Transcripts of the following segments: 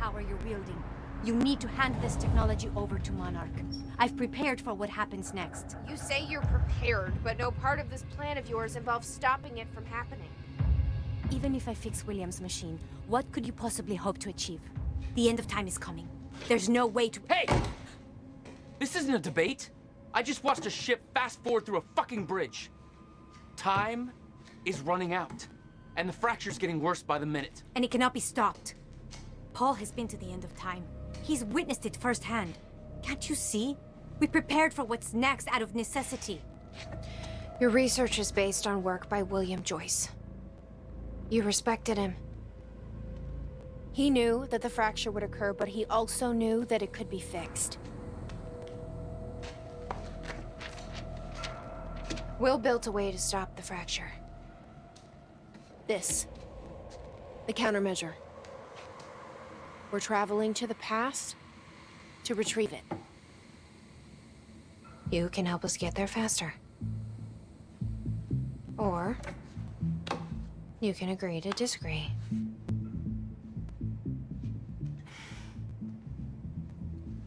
power you're wielding. You need to hand this technology over to Monarch. I've prepared for what happens next. You say you're prepared, but no part of this plan of yours involves stopping it from happening. Even if I fix William's machine, what could you possibly hope to achieve? The end of time is coming. There's no way to— Hey! This isn't a debate. I just watched a ship fast forward through a fucking bridge. Time is running out, and the fracture's getting worse by the minute. And it cannot be stopped. Paul has been to the end of time. He's witnessed it firsthand. Can't you see? We prepared for what's next out of necessity. Your research is based on work by William Joyce. You respected him. He knew that the fracture would occur, but he also knew that it could be fixed. Will built a way to stop the fracture. This. The countermeasure. We're traveling to the past to retrieve it. You can help us get there faster. Or you can agree to disagree.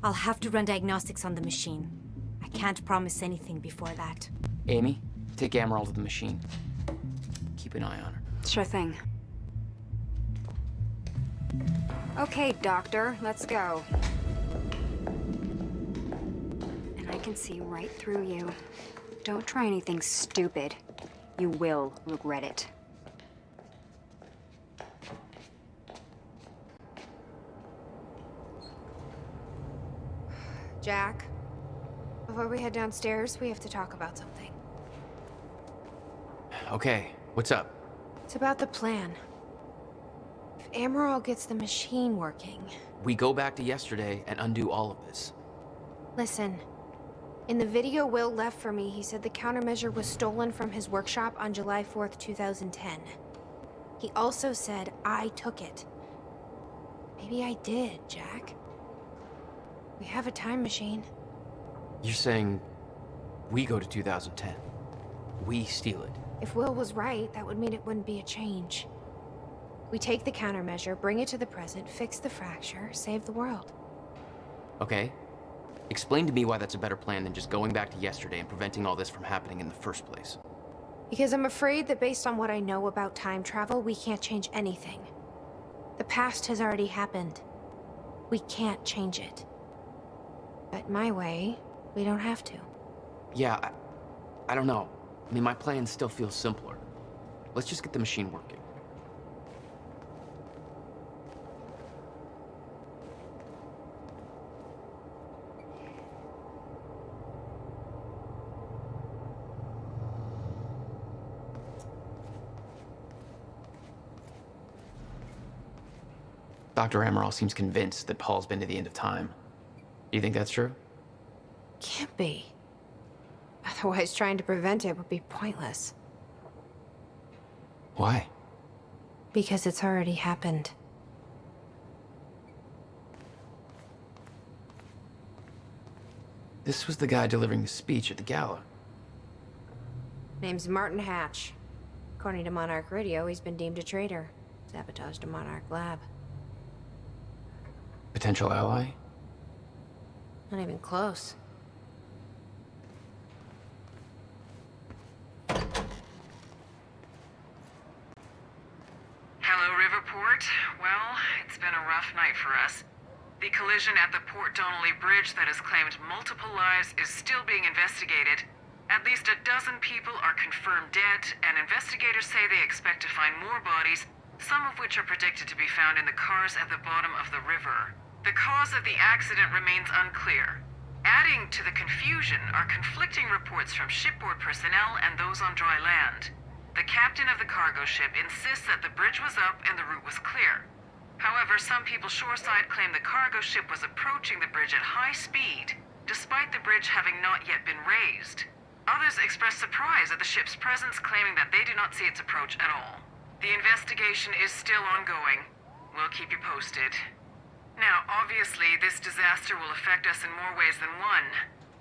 I'll have to run diagnostics on the machine. I can't promise anything before that. Amy, take Amaral to the machine. Keep an eye on her. Sure thing. Okay, Doctor, let's go. And I can see right through you. Don't try anything stupid. You will regret it. Jack, before we head downstairs, we have to talk about something. Okay, what's up? It's about the plan. If Amaral gets the machine working... We go back to yesterday and undo all of this. Listen, in the video Will left for me, he said the countermeasure was stolen from his workshop on July 4th, 2010. He also said I took it. Maybe I did, Jack. We have a time machine. You're saying we go to 2010. We steal it. If Will was right, that would mean it wouldn't be a change. We take the countermeasure, bring it to the present, fix the fracture, save the world. Okay. Explain to me why that's a better plan than just going back to yesterday and preventing all this from happening in the first place. Because I'm afraid that based on what I know about time travel, we can't change anything. The past has already happened. We can't change it. But my way, we don't have to. Yeah, I don't know. I mean, my plan still feels simpler. Let's just get the machine working. Dr. Amaral seems convinced that Paul's been to the end of time. Do you think that's true? Can't be. Otherwise, trying to prevent it would be pointless. Why? Because it's already happened. This was the guy delivering the speech at the gala. Name's Martin Hatch. According to Monarch Radio, he's been deemed a traitor. Sabotaged a Monarch lab. Potential ally? Not even close. Hello, Riverport. Well, it's been a rough night for us. The collision at the Port Donnelly Bridge that has claimed multiple lives is still being investigated. At least a dozen people are confirmed dead, and investigators say they expect to find more bodies, some of which are predicted to be found in the cars at the bottom of the river. The cause of the accident remains unclear. Adding to the confusion are conflicting reports from shipboard personnel and those on dry land. The captain of the cargo ship insists that the bridge was up and the route was clear. However, some people shoreside claim the cargo ship was approaching the bridge at high speed, despite the bridge having not yet been raised. Others express surprise at the ship's presence, claiming that they do not see its approach at all. The investigation is still ongoing. We'll keep you posted. Now, obviously, this disaster will affect us in more ways than one.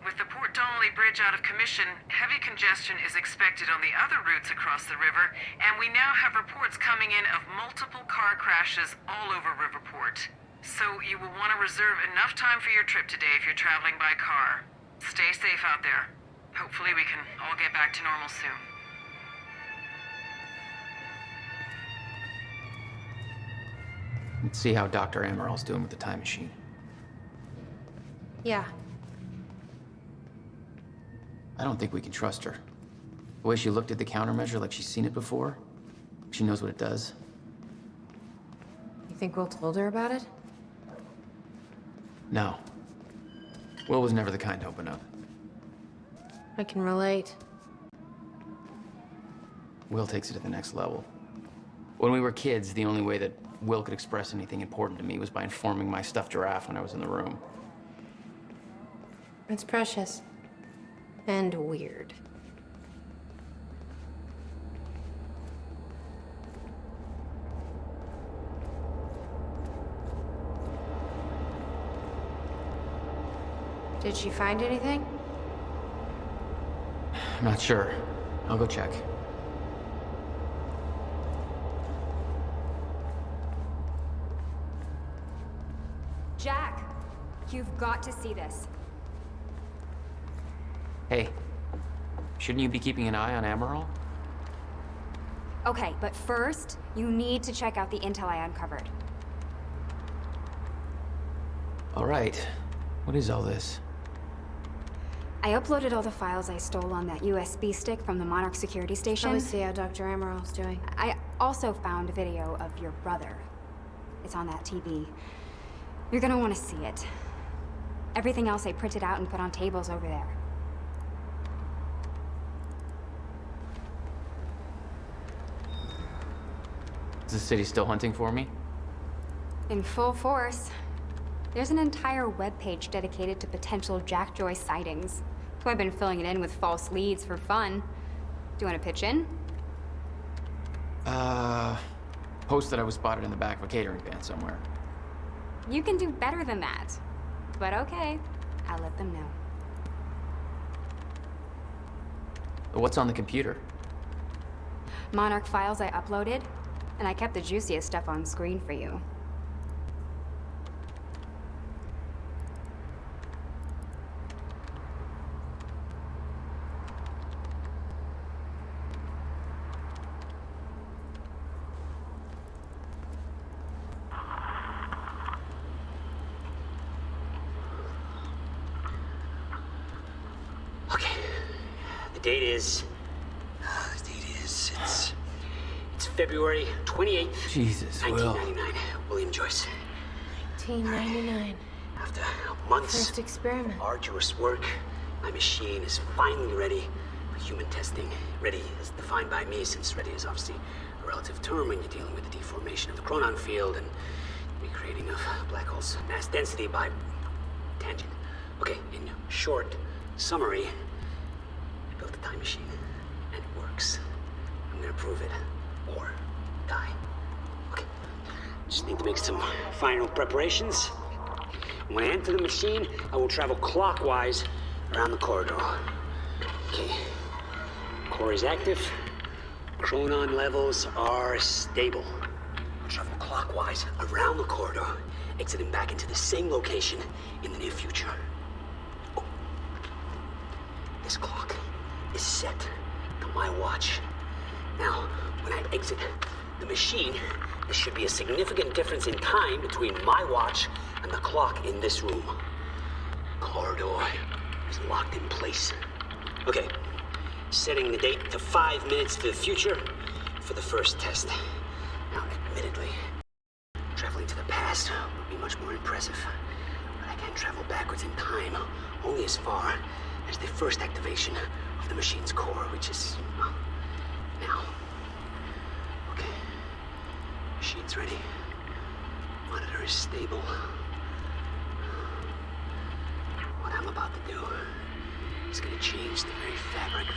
With the Port Donnelly Bridge out of commission, heavy congestion is expected on the other routes across the river, and we now have reports coming in of multiple car crashes all over Riverport. So you will want to reserve enough time for your trip today if you're traveling by car. Stay safe out there. Hopefully we can all get back to normal soon. Let's see how Dr. Amaral's doing with the time machine. Yeah. I don't think we can trust her. The way she looked at the countermeasure like she's seen it before, she knows what it does. You think Will told her about it? No. Will was never the kind to open up. I can relate. Will takes it to the next level. When we were kids, the only way that Will could express anything important to me was by informing my stuffed giraffe when I was in the room. It's precious. And weird. Did she find anything? I'm not sure. I'll go check. Jack, you've got to see this. Hey, shouldn't you be keeping an eye on Amaral? Okay, but first, you need to check out the intel I uncovered. All right. What is all this? I uploaded all the files I stole on that USB stick from the Monarch security station. Shall we see how Dr. Amaral's doing? I also found a video of your brother. It's on that TV. You're gonna want to see it. Everything else I printed out and put on tables over there. Is the city still hunting for me? In full force. There's an entire webpage dedicated to potential Jackjoy sightings. So I've been filling it in with false leads for fun. Do you want to pitch in? Post that I was spotted in the back of a catering van somewhere. You can do better than that. But okay, I'll let them know. What's on the computer? Monarch files I uploaded, and I kept the juiciest stuff on screen for you. It's February 28th, Jesus, Will. 1999. William Joyce. 1999. After months First experiment. of arduous work, my machine is finally ready for human testing. Ready as defined by me, since ready is obviously a relative term when you're dealing with the deformation of the Chronon field and recreating of black holes' mass density by tangent. Okay, in short summary, I built a time machine, and it works. I'm gonna prove it, or die. Okay, just need to make some final preparations. When I enter the machine, I will travel clockwise around the corridor. Okay, core is active. Chronon levels are stable. I'll travel clockwise around the corridor, exiting back into the same location in the near future. Oh. This clock is set to my watch. Now, when I exit the machine, there should be a significant difference in time between my watch and the clock in this room. Corridor is locked in place. Okay, setting the date to 5 minutes to the future for the first test. Now, admittedly, traveling to the past would be much more impressive, but I can travel backwards in time only as far as the first activation of the machine's core, which is, well, now. Okay, machine's ready. Monitor is stable. What I'm about to do is going to change the very fabric of...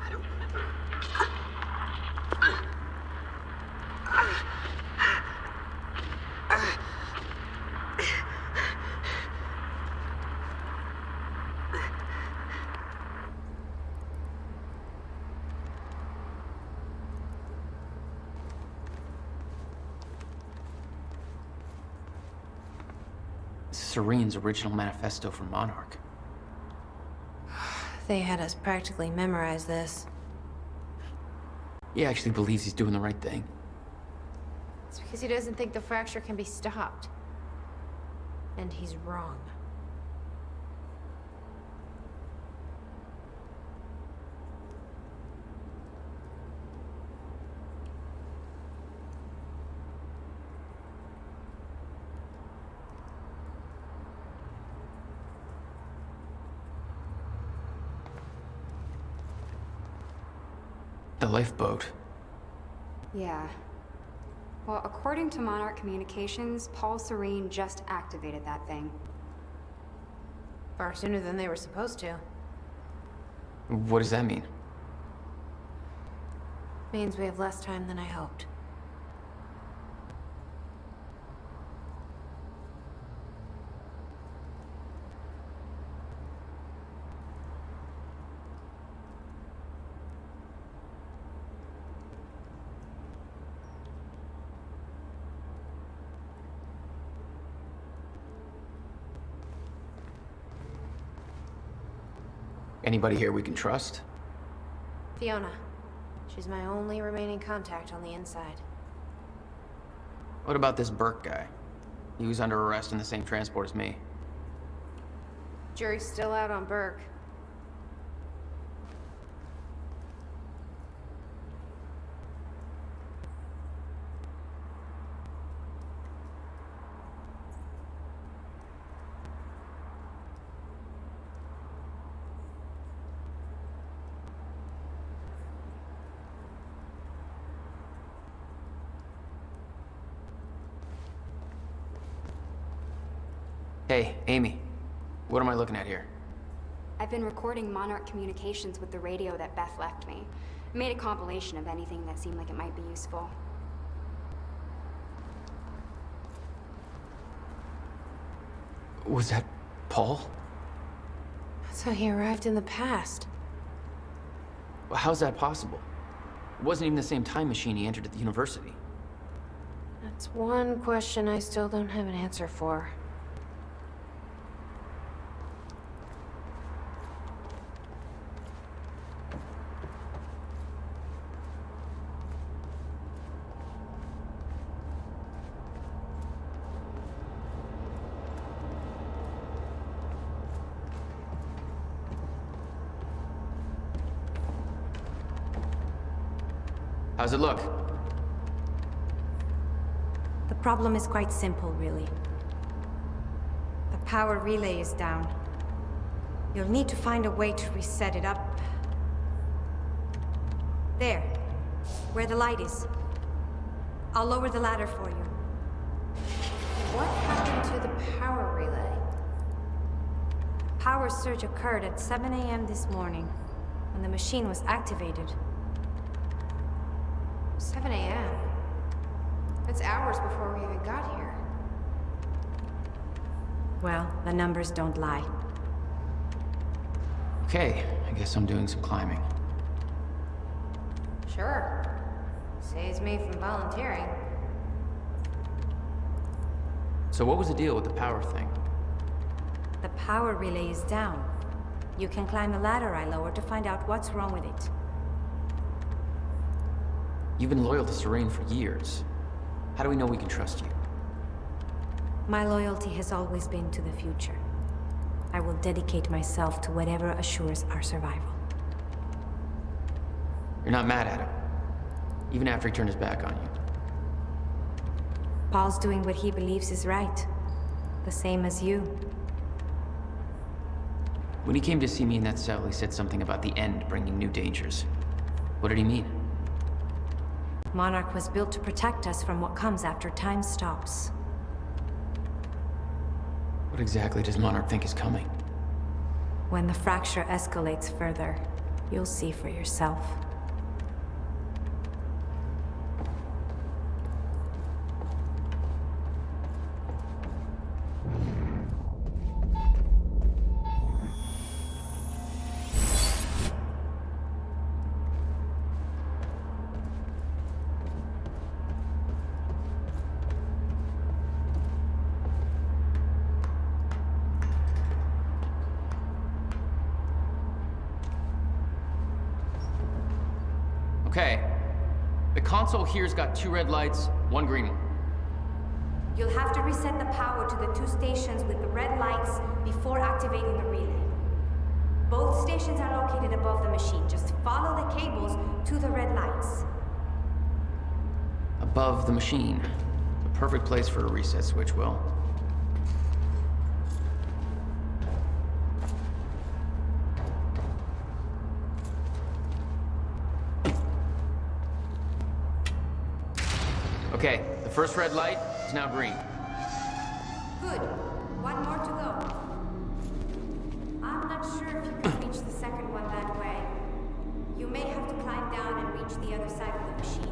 I don't remember. Serene's original manifesto for Monarch. They had us practically memorize this. He actually believes he's doing the right thing. It's because he doesn't think the fracture can be stopped. And he's wrong. The lifeboat. Yeah. Well, according to Monarch Communications, Paul Serene just activated that thing. Far sooner than they were supposed to. What does that mean? Means we have less time than I hoped. Anybody here we can trust? Fiona. She's my only remaining contact on the inside. What about this Burke guy? He was under arrest in the same transport as me. Jury's still out on Burke. Hey, Amy. What am I looking at here? I've been recording Monarch Communications with the radio that Beth left me. I made a compilation of anything that seemed like it might be useful. Was that Paul? That's how he arrived in the past. How's that possible? It wasn't even the same time machine he entered at the university. That's one question I still don't have an answer for. How's it look? The problem is quite simple, really. The power relay is down. You'll need to find a way to reset it up. There, where the light is. I'll lower the ladder for you. What happened to the power relay? Power surge occurred at 7 a.m. this morning, when the machine was activated. 7 a.m. That's hours before we even got here. Well, the numbers don't lie. Okay, I guess I'm doing some climbing. Sure. Saves me from volunteering. So what was the deal with the power thing? The power relay is down. You can climb the ladder I lowered to find out what's wrong with it. You've been loyal to Serene for years. How do we know we can trust you? My loyalty has always been to the future. I will dedicate myself to whatever assures our survival. You're not mad at him, even after he turned his back on you. Paul's doing what he believes is right. The same as you. When he came to see me in that cell, he said something about the end bringing new dangers. What did he mean? Monarch was built to protect us from what comes after time stops. What exactly does Monarch think is coming? When the fracture escalates further, you'll see for yourself. Okay. The console here's got 2 red lights, 1 green one. You'll have to reset the power to the 2 stations with the red lights before activating the relay. Both stations are located above the machine. Just follow the cables to the red lights. Above the machine. The perfect place for a reset switch, Will. Okay, the first red light is now green. Good. 1 more to go. I'm not sure if you can reach the second one that way. You may have to climb down and reach the other side of the machine.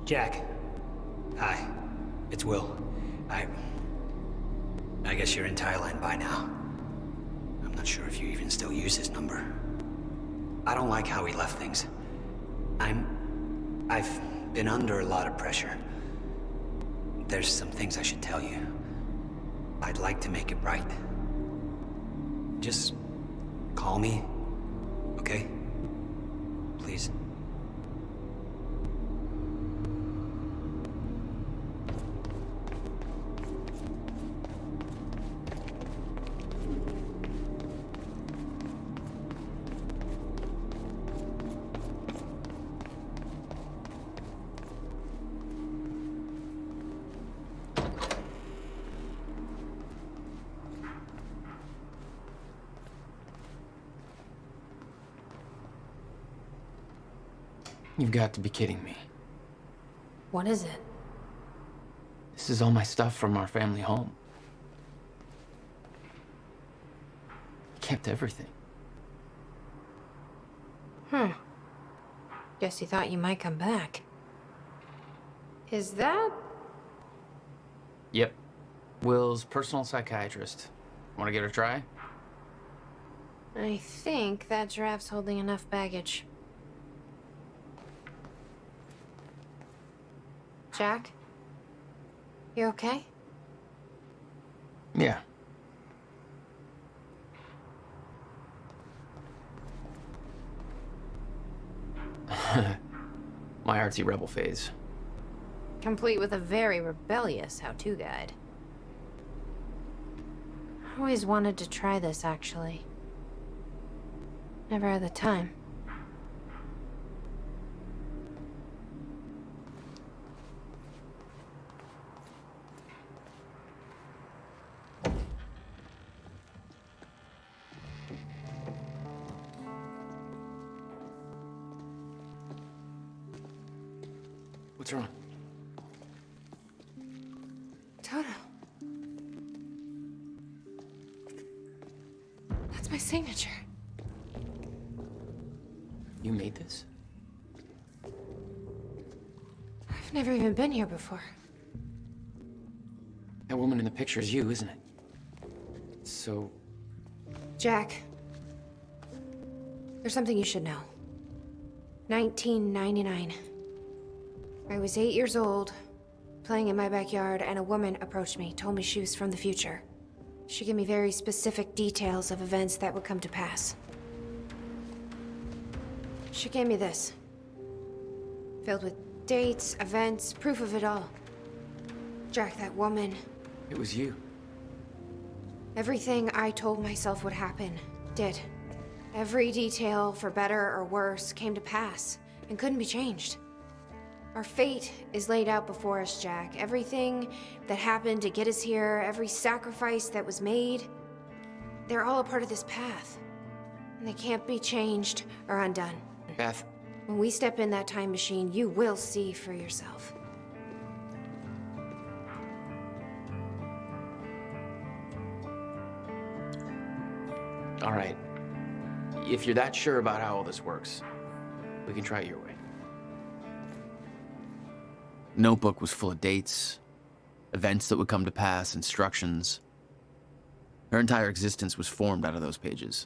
Jack. Hi. It's Will. I guess you're in Thailand by now. I'm not sure if you even still use his number. I don't like how he left things. I've been under a lot of pressure. There's some things I should tell you. I'd like to make it right. Just call me, okay? Please. You've got to be kidding me. What is it? This is all my stuff from our family home. I kept everything. Guess you thought you might come back. Is that... Yep. Will's personal psychiatrist. Want to give it a try? I think that giraffe's holding enough baggage. Jack? You okay? Yeah. My artsy rebel phase. Complete with a very rebellious how-to guide. I always wanted to try this, actually. Never had the time. What's wrong? Toto. That's my signature. You made this? I've never even been here before. That woman in the picture is you, isn't it? So... Jack. There's something you should know. 1999. I was 8 years old, playing in my backyard, and a woman approached me, told me she was from the future. She gave me very specific details of events that would come to pass. She gave me this. Filled with dates, events, proof of it all. Jack, that woman. It was you. Everything I told myself would happen, did. Every detail, for better or worse, came to pass, and couldn't be changed. Our fate is laid out before us, Jack. Everything that happened to get us here, every sacrifice that was made, they're all a part of this path. And they can't be changed or undone. Beth. When we step in that time machine, you will see for yourself. All right. If you're that sure about how all this works, we can try it your way. Notebook was full of dates, events that would come to pass, instructions. Her entire existence was formed out of those pages.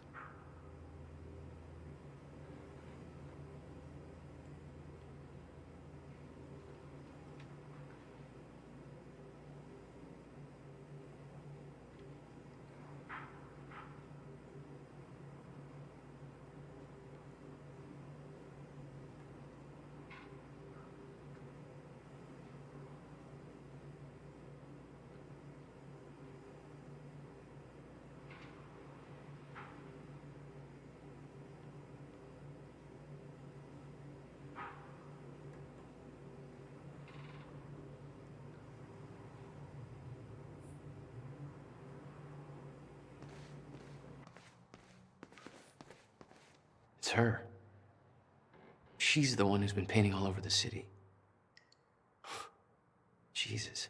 It's her. She's the one who's been painting all over the city. Jesus.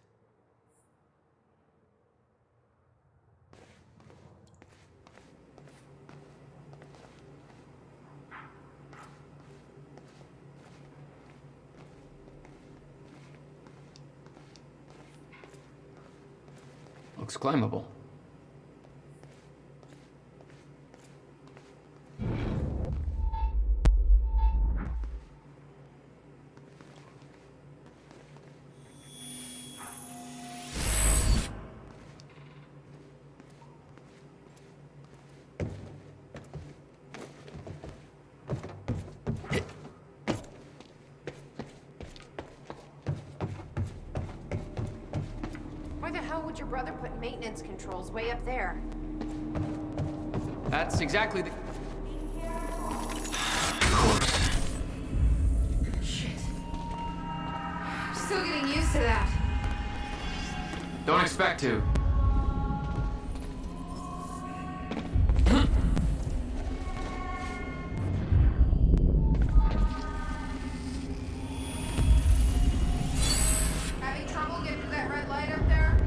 Looks climbable. Why the hell would your brother put maintenance controls way up there? That's exactly the... Shit. I'm still getting used to that. Don't expect to. Having trouble getting to that red light up there?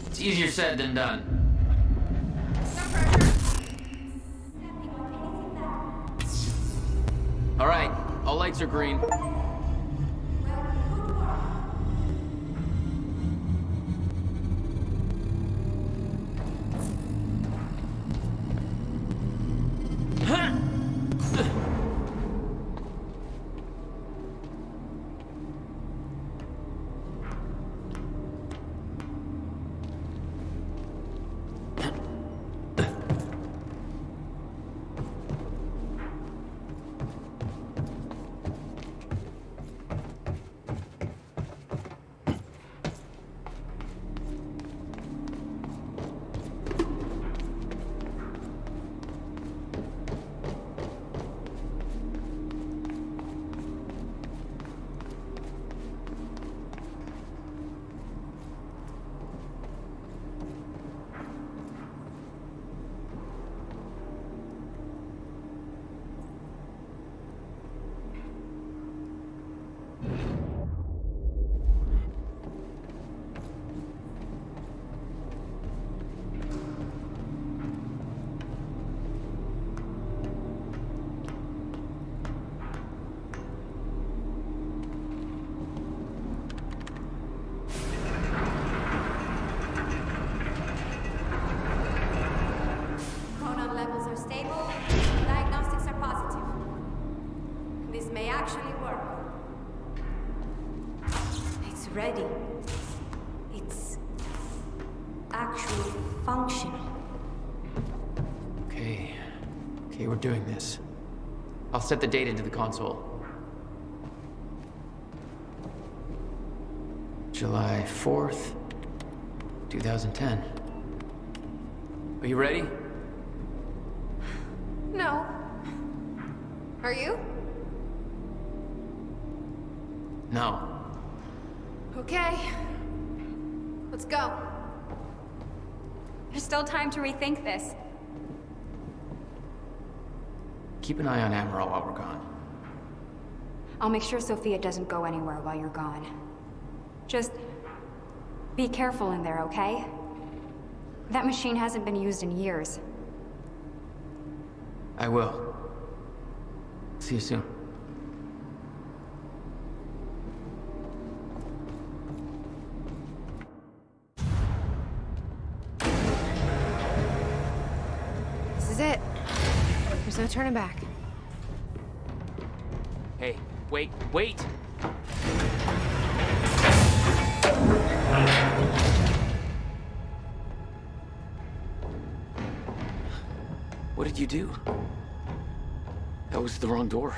It's easier said than done. No pressure. All right, all lights are green. Chronon levels are stable. Diagnostics are positive. This may actually work. It's ready. It's actually functional. Okay, we're doing this. I'll set the date into the console. July 4th, 2010. Are you ready? No. Are you? No. Okay. Let's go. There's still time to rethink this. Keep an eye on Amaral while we're gone. I'll make sure Sophia doesn't go anywhere while you're gone. Just be careful in there, okay? That machine hasn't been used in years. I will. See you soon. This is it. There's no turning back. Hey, wait, wait! What did you do? That was the wrong door.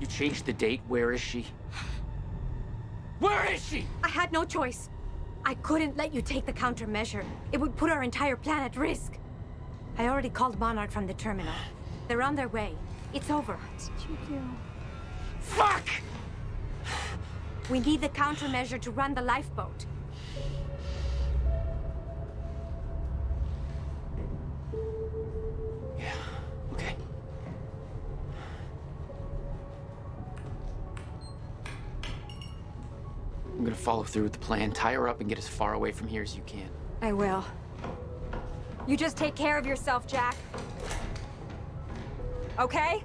You changed the date. Where is she? Where is she? I had no choice. I couldn't let you take the countermeasure. It would put our entire plan at risk. I already called Monarch from the terminal. They're on their way. It's over. What did you do? Fuck! We need the countermeasure to run the lifeboat. Yeah, okay. I'm gonna follow through with the plan, tie her up, and get as far away from here as you can. I will. You just take care of yourself, Jack. Okay?